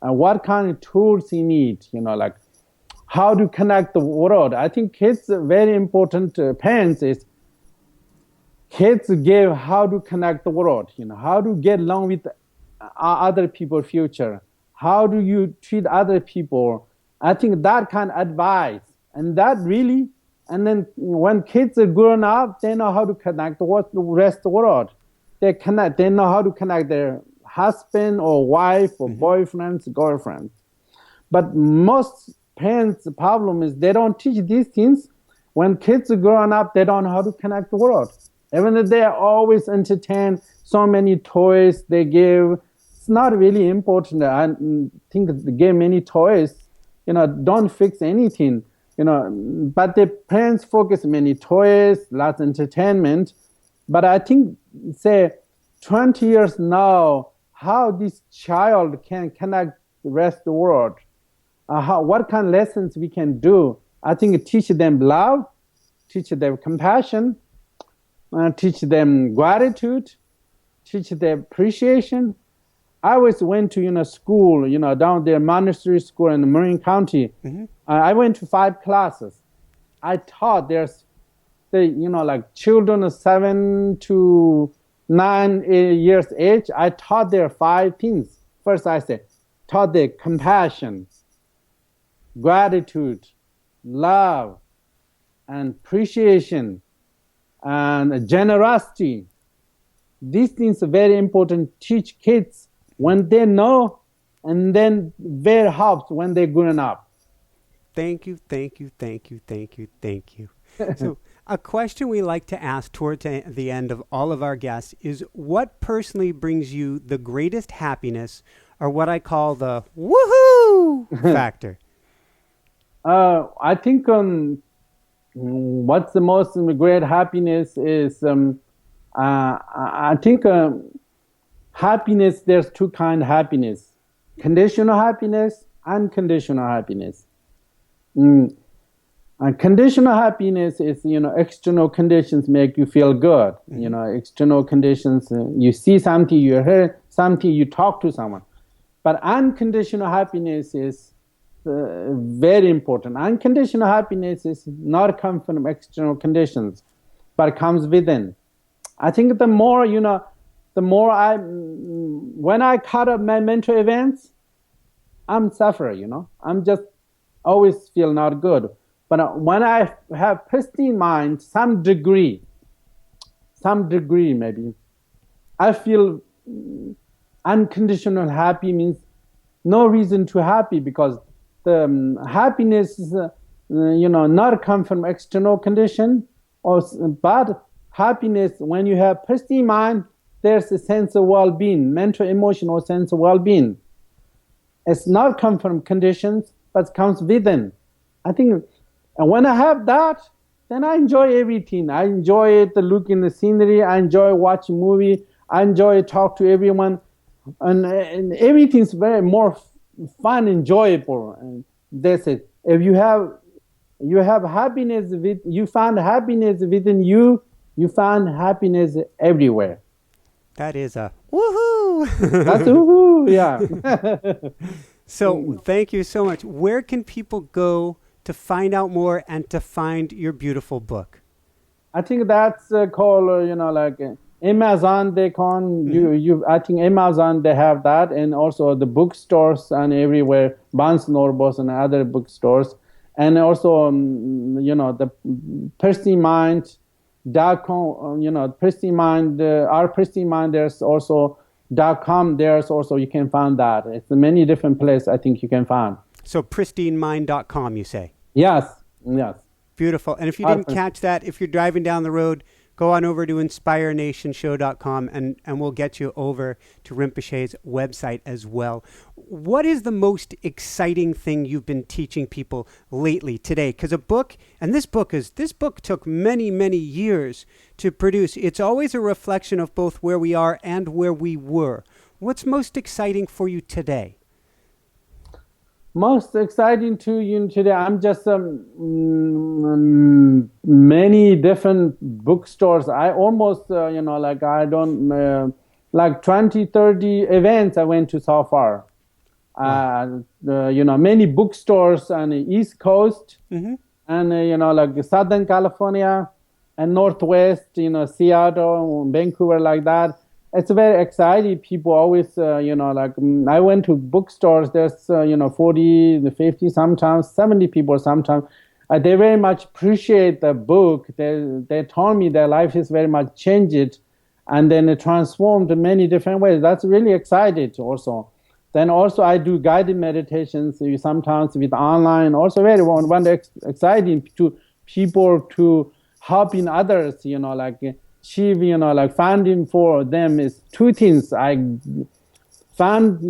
and what kind of tools you need, how to connect the world. I think kids, very important parents is kids give how to connect the world, how to get along with other people's future. How do you treat other people? I think that kind of advice. And that really, and then when kids are grown up, they know how to connect with the rest of the world. They know how to connect their husband or wife or boyfriends, girlfriends. But most parents' problem is they don't teach these things. When kids are growing up, they don't know how to connect the world. Even though they always entertain so many toys they give, it's not really important. I think they give many toys, don't fix anything. But the parents focus many toys, lots of entertainment. But I think, say, 20 years now, how this child can connect the rest of the world, what kind of lessons we can do. I think teach them love, teach them compassion, teach them gratitude, teach them appreciation. I always went to school, down there, monastery school in Marin County. I went to 5 classes. I taught there's, children of 7 to 9 years age. I taught their 5 things. First, I said, taught them compassion, gratitude, love, and appreciation, and generosity. These things are very important. Teach kids when they know, and then very helps when they're grown up. Thank you. So a question we like to ask towards the end of all of our guests is, what personally brings you the greatest happiness, or what I call the woohoo factor? I think what's the most great happiness is, I think happiness, there's 2 kinds of happiness: conditional happiness, unconditional happiness. Conditional happiness is, external conditions make you feel good. External conditions, you see something, you hear something, you talk to someone. But unconditional happiness is very important. Unconditional happiness is not come from external conditions, but comes within. I think the more, when I cut up my mental events, I'm suffering, I'm just always feel not good. But when I have pristine mind, some degree maybe, I feel unconditional happy means no reason to happy, because the happiness is, not come from external condition, but happiness, when you have pristine mind, there's a sense of well-being, mental, emotional sense of well-being. It's not come from conditions, but comes within. I think And when I have that, then I enjoy everything. I enjoy it, the look in the scenery. I enjoy watching movie. I enjoy talk to everyone, and everything's very more fun, enjoyable. And that's it. If you have happiness with you find happiness within you, you find happiness everywhere. That is a woohoo! That's woohoo! Yeah. So thank you so much. Where can people go to find out more and to find your beautiful book? I think that's called like Amazon. They can you. I think Amazon they have that, and also the bookstores and everywhere, Barnes Nobles and other bookstores, and also the Pristine Mind. Pristine Mind, our Pristine Mind. There's also .com. There's also you can find that. It's many different places. I think you can find. So pristinemind.com, you say? Yes. Yes. Beautiful. And if you didn't catch that, if you're driving down the road, go on over to inspirenationshow.com and we'll get you over to Rinpoche's website as well. What is the most exciting thing you've been teaching people lately today? Because this book took many, many years to produce. It's always a reflection of both where we are and where we were. What's most exciting for you today? Most exciting to you today, I'm just many different bookstores. I almost, I don't, like 20, 30 events I went to so far. Wow. Many bookstores on the East Coast and, like Southern California and Northwest, Seattle, Vancouver, like that. It's very exciting. People always, I went to bookstores. There's, 40, 50, sometimes 70 people. Sometimes they very much appreciate the book. They told me their life is very much changed, and then it transformed in many different ways. That's really exciting. Also, then also I do guided meditations sometimes with online. Also very exciting to people to helping others. Achieve, finding for them is two things. I found,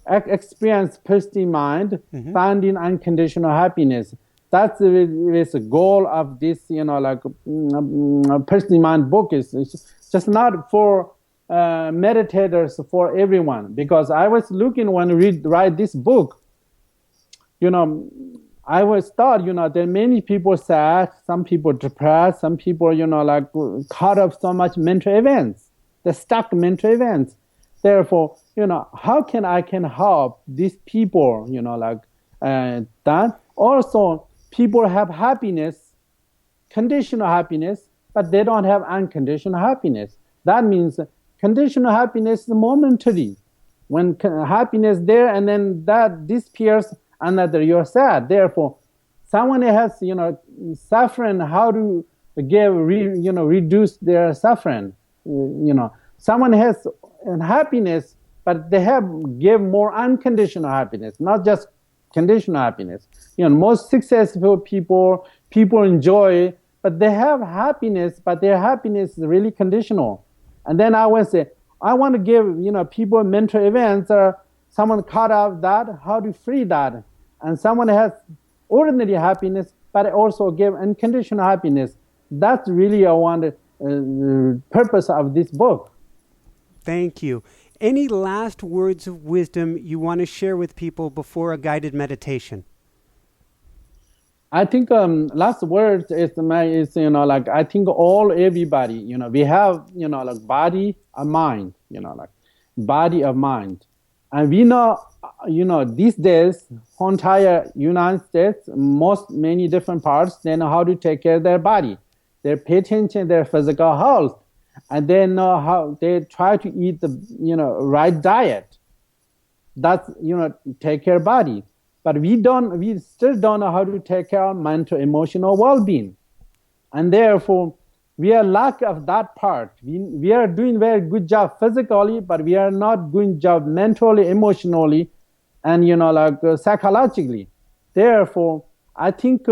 experience Pristine Mind, finding unconditional happiness. That's the goal of this, Pristine Mind book. It's just not for meditators, for everyone. Because I was looking when I write this book, I was thought, there are many people sad, some people depressed, some people, caught up so much mental events, the stuck mental events. Therefore, how can I help these people, that? Also, people have happiness, conditional happiness, but they don't have unconditional happiness. That means conditional happiness is momentary. When happiness there and then that disappears, another you're sad. Therefore, someone has suffering. How to reduce their suffering? Someone has happiness, but they give more unconditional happiness, not just conditional happiness. Most successful people enjoy, but they have happiness, but their happiness is really conditional. And then I would say, I want to give people mental events or someone caught up that, how to free that. And someone has ordinary happiness, but also give unconditional happiness. That's really the purpose of this book. Thank you. Any last words of wisdom you want to share with people before a guided meditation? I think last word is I think everybody, we have, body and mind, body of mind. And we know, these days, entire United States, many different parts, they know how to take care of their body. They pay attention to their physical health, and they know how they try to eat the, right diet. That's, take care of body. But we still don't know how to take care of mental, emotional well-being. And therefore, we are lack of that part. We are doing very good job physically, but we are not doing job mentally, emotionally, and psychologically. Therefore, I think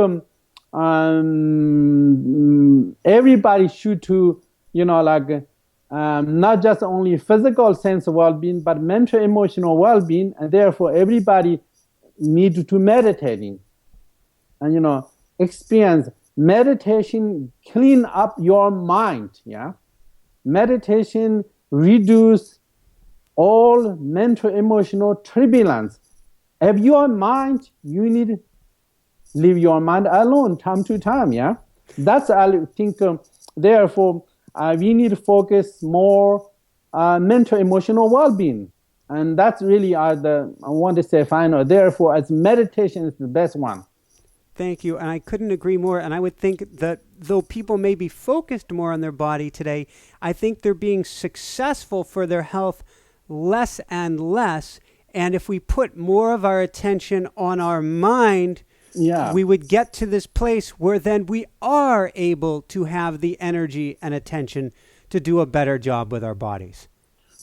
everybody should to not just only physical sense of well-being, but mental, emotional well-being, and therefore everybody need to meditating. And experience meditation clean up your mind. Yeah, meditation reduce all mental emotional turbulence. If your mind, you need leave your mind alone time to time. Yeah, that's I think. Therefore, we need to focus more mental emotional well-being, and that's really I want to say final. Therefore, as meditation is the best one. Thank you. And I couldn't agree more. And I would think that though people may be focused more on their body today, I think they're being successful for their health less and less. And if we put more of our attention on our mind, Yeah, we would get to this place where then we are able to have the energy and attention to do a better job with our bodies.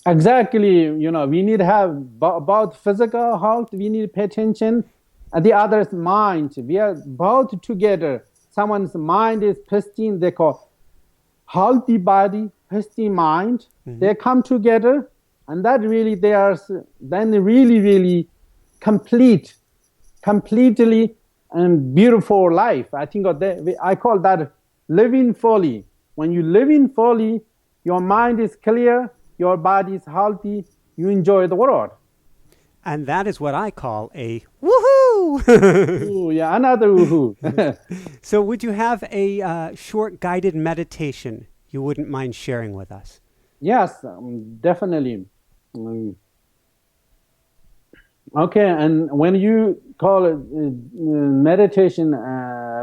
exactly. You know, we need to have about physical health. We need to pay attention. And the other's mind. We are both together. Someone's mind is pristine. They call healthy body, pristine mind. Mm-hmm. They come together, and that really they are then really completely and beautiful life. I think I call that living fully. When you live in fully, your mind is clear, your body is healthy, you enjoy the world. And that is what I call a woohoo! Ooh, yeah, another woohoo. So would you have a short guided meditation you wouldn't mind sharing with us? Yes, definitely. Okay, and when you call it meditation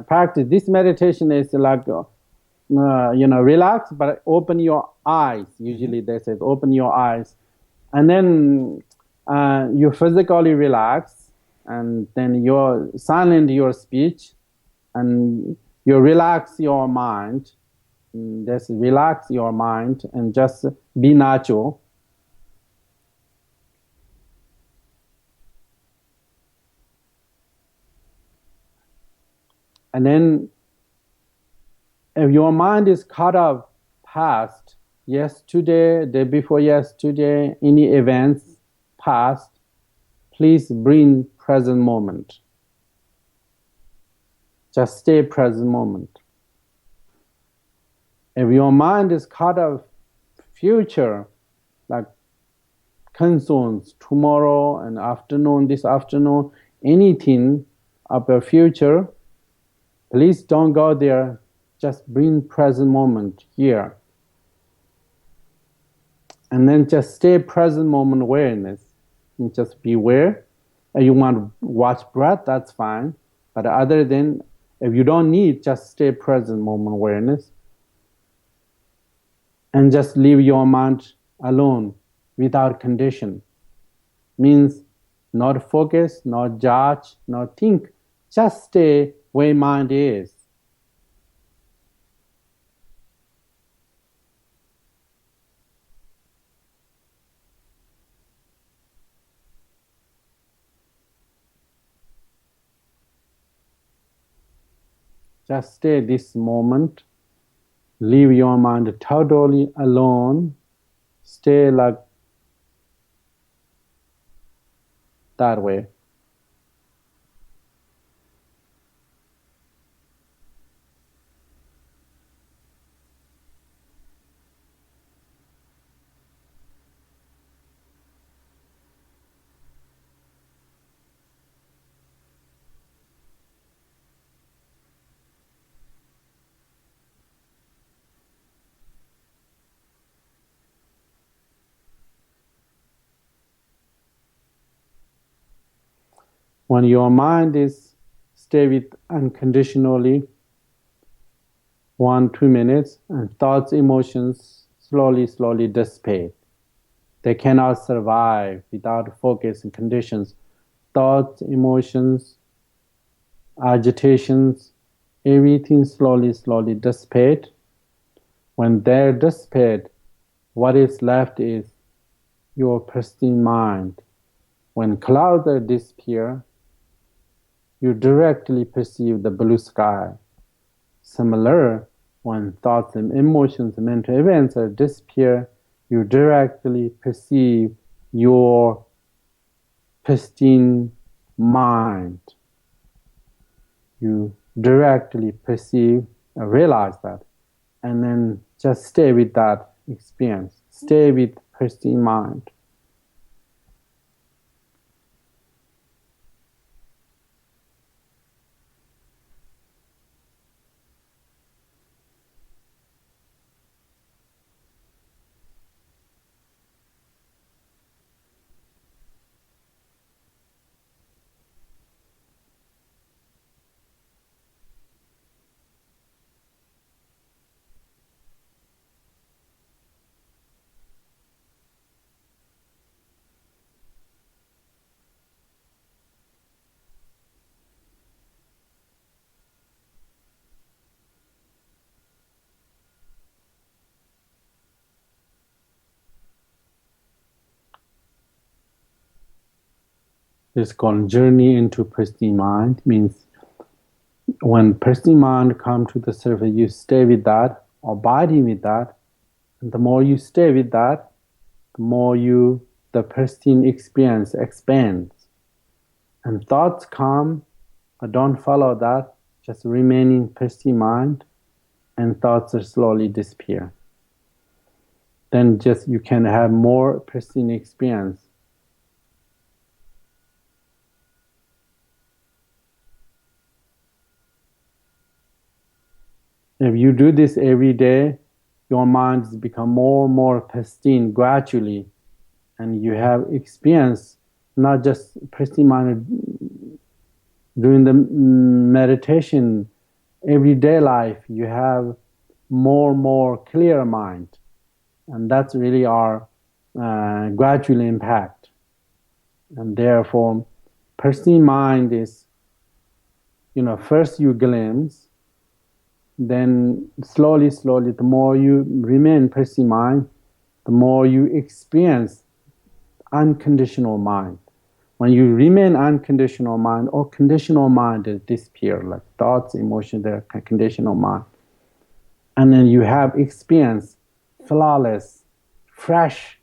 practice, this meditation is like, relax, but open your eyes. Usually they say, open your eyes. And then you physically relax, and then you silent your speech, and you relax your mind. Just relax your mind and just be natural. And then if your mind is caught up past yesterday, day before yesterday, any events past, please bring present moment. Just stay present moment. If your mind is caught up future, like concerns, tomorrow and afternoon, this afternoon, anything about future, please don't go there. Just bring present moment here. And then just stay present moment awareness. And just be aware. If you want to watch breath, that's fine. But other than, if you don't need, just stay present moment awareness. And just leave your mind alone without condition. Means not focus, not judge, not think. Just stay where mind is. Just stay this moment. Leave your mind totally alone. Stay like that way. When your mind is stay with unconditionally, 1-2 minutes, and thoughts, emotions slowly dissipate. They cannot survive without focus and conditions. Thoughts, emotions, agitations, everything slowly dissipate. When they dissipate, what is left is your pristine mind. When clouds disappear, you directly perceive the blue sky. Similar, when thoughts and emotions and mental events disappear, you directly perceive your pristine mind. You directly perceive, realize that, and then just stay with that experience. Stay with pristine mind. It's called journey into pristine mind. Means when pristine mind comes to the surface, you stay with that, abiding with that, and the more you stay with that, the more the pristine experience expands. And thoughts come, but don't follow that, just remain in pristine mind, and thoughts are slowly disappear. Then just you can have more pristine experience. If you do this every day, your mind has become more and more pristine gradually, and you have experience, not just pristine mind during the meditation, everyday life, you have more and more clear mind, and that's really our gradual impact. And therefore, pristine mind is, first you glimpse, then slowly, the more you remain pristine mind, the more you experience unconditional mind. When you remain unconditional mind, or conditional mind is disappear, like thoughts, emotions, they're conditional mind. And then you have experience flawless, fresh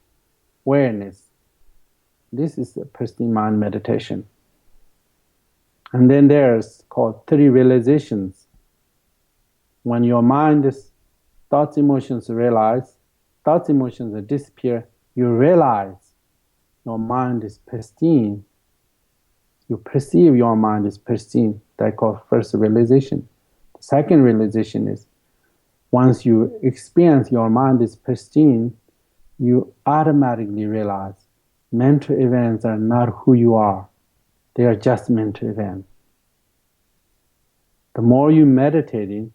awareness. This is the pristine mind meditation. And then there's called 3 realizations. When your mind is thoughts, emotions realize, thoughts, emotions disappear, you realize your mind is pristine. You perceive your mind is pristine. That's called first realization. The second realization is, once you experience your mind is pristine, you automatically realize mental events are not who you are. They are just mental events. The more you meditating,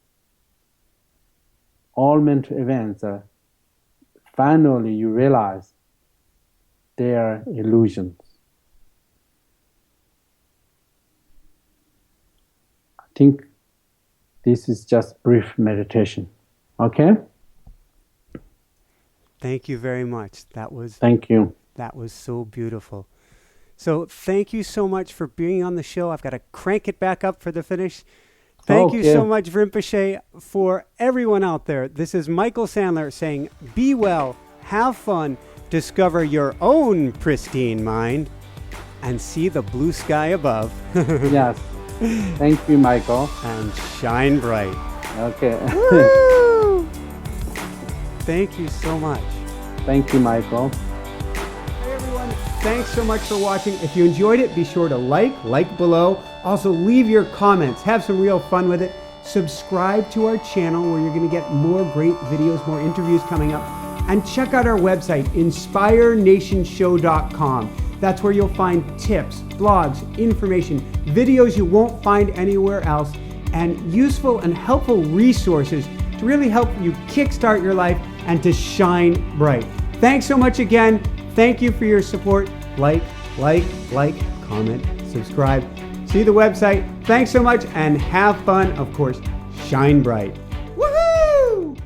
all mental events are, finally you realize they are illusions. I think this is just brief meditation. Okay? Thank you very much. Thank you. That was so beautiful. So thank you so much for being on the show. I've got to crank it back up for the finish. Thank you so much, Rinpoche. For everyone out there, this is Michael Sandler saying, be well, have fun, discover your own pristine mind, and see the blue sky above. Yes. Thank you, Michael. And shine bright. Okay. Woo! Thank you so much. Thank you, Michael. Hey, everyone. Thanks so much for watching. If you enjoyed it, be sure to like below. Also, leave your comments. Have some real fun with it. Subscribe to our channel where you're going to get more great videos, more interviews coming up. And check out our website, inspirenationshow.com. That's where you'll find tips, blogs, information, videos you won't find anywhere else, and useful and helpful resources to really help you kickstart your life and to shine bright. Thanks so much again. Thank you for your support. Like, comment, subscribe. See the website. Thanks so much and have fun. Of course, shine bright. Woohoo!